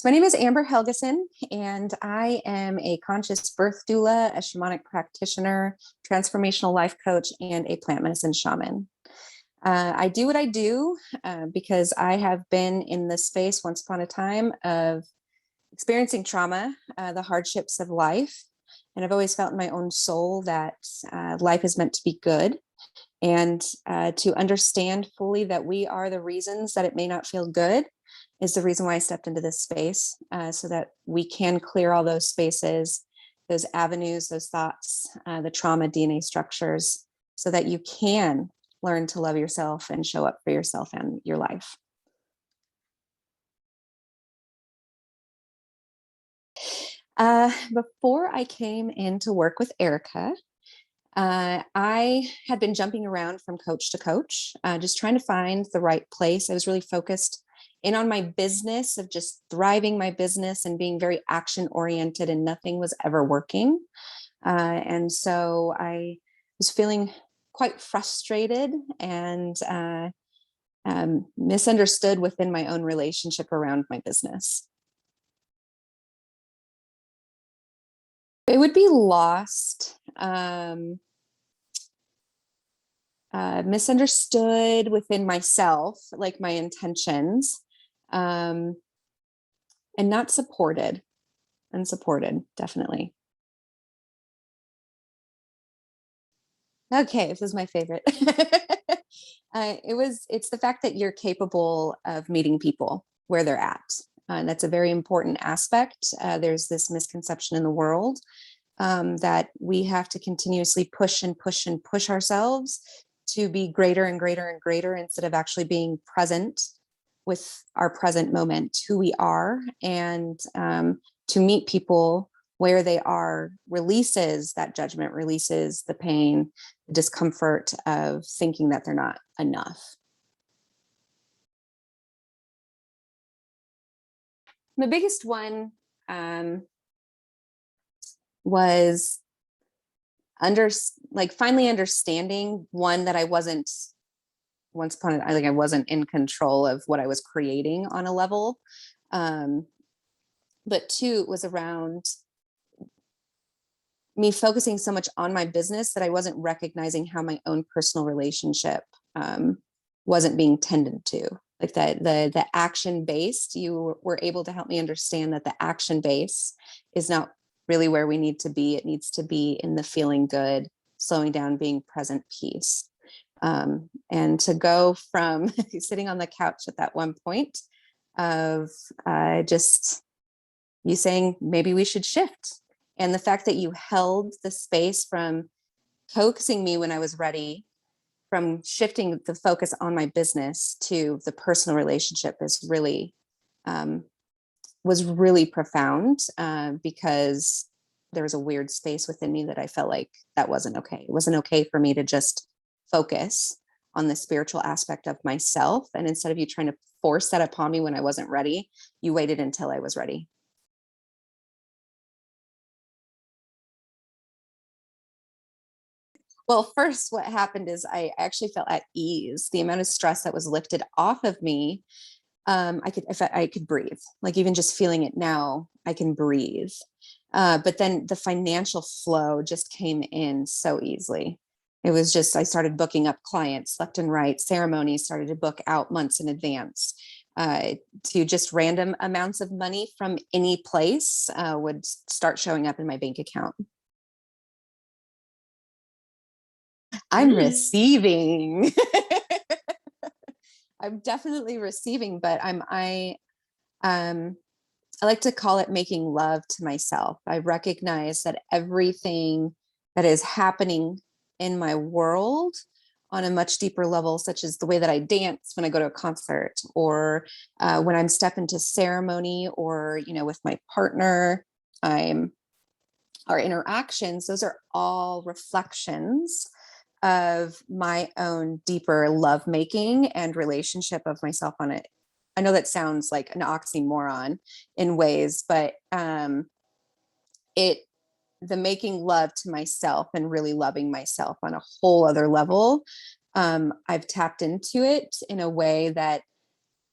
So my name is Amber Helgeson, and I am a conscious birth doula, a shamanic practitioner, transformational life coach, and a plant medicine shaman. I do what I do because I have been in the space once upon a time of experiencing trauma, the hardships of life. And I've always felt in my own soul that life is meant to be good, and to understand fully that we are the reasons that it may not feel good is the reason why I stepped into this space, so that we can clear all those spaces, those avenues, those thoughts, the trauma DNA structures, so that you can learn to love yourself and show up for yourself and your life. Before I came in to work with Erica, I had been jumping around from coach to coach, just trying to find the right place. I was really focused in on my business of just thriving my business and being very action oriented, and nothing was ever working. And so I was feeling quite frustrated and misunderstood within my own relationship around my business. It would be lost, misunderstood within myself, like my intentions, and not supported, unsupported, definitely. Okay, this is my favorite. It's the fact that you're capable of meeting people where they're at. That's a very important aspect. There's this misconception in the world that we have to continuously push and push and push ourselves to be greater and greater and greater, instead of actually being present with our present moment, who we are, and to meet people where they are releases that judgment, releases the pain, the discomfort of thinking that they're not enough. The biggest one was finally understanding, one, that I wasn't once upon a time, like I wasn't in control of what I was creating on a level. But two, it was around me focusing so much on my business that I wasn't recognizing how my own personal relationship wasn't being tended to. Like the action based, you were able to help me understand that the action base is not really where we need to be. It needs to be in the feeling good, slowing down, being present piece. And to go from sitting on the couch at that one point of just you saying, maybe we should shift. And the fact that you held the space from coaxing me when I was ready, from shifting the focus on my business to the personal relationship is really, was really profound, because there was a weird space within me that I felt like that wasn't okay. It wasn't okay for me to just focus on the spiritual aspect of myself. And instead of you trying to force that upon me when I wasn't ready, you waited until I was ready. Well, first, what happened is I actually felt at ease. The amount of stress that was lifted off of me, I could breathe. Like even just feeling it now, I can breathe. But then the financial flow just came in so easily. It was just, I started booking up clients left and right. Ceremonies started to book out months in advance. To just random amounts of money from any place would start showing up in my bank account. I'm receiving. I'm definitely receiving, but I like to call it making love to myself. I recognize that everything that is happening in my world on a much deeper level, such as the way that I dance when I go to a concert, or when I'm step into ceremony, or, with my partner, our interactions, those are all reflections of my own deeper love making and relationship of myself on it. I know that sounds like an oxymoron in ways, but the making love to myself and really loving myself on a whole other level, I've tapped into it in a way that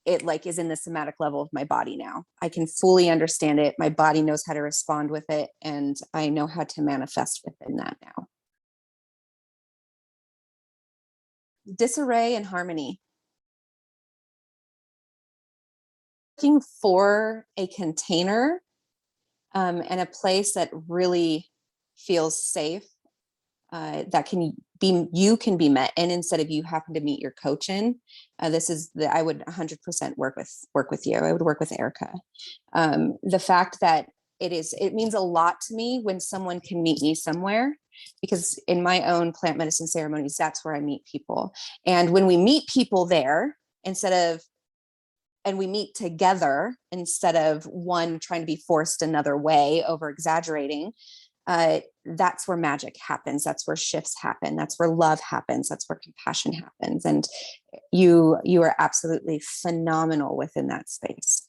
it like is in the somatic level of my body now. I can fully understand it. My body knows how to respond with it, and I know how to manifest within that now. Disarray and harmony. Looking for a container and a place that really feels safe, that you can be met. And instead of you happen to meet your coach in, I would 100% work with you. I would work with Erica. The fact that it means a lot to me when someone can meet me somewhere, because in my own plant medicine ceremonies, that's where I meet people. And when we meet people there, and we meet together instead of one trying to be forced another way, over exaggerating, that's where magic happens. That's where shifts happen. That's where love happens. That's where compassion happens. And you are absolutely phenomenal within that space.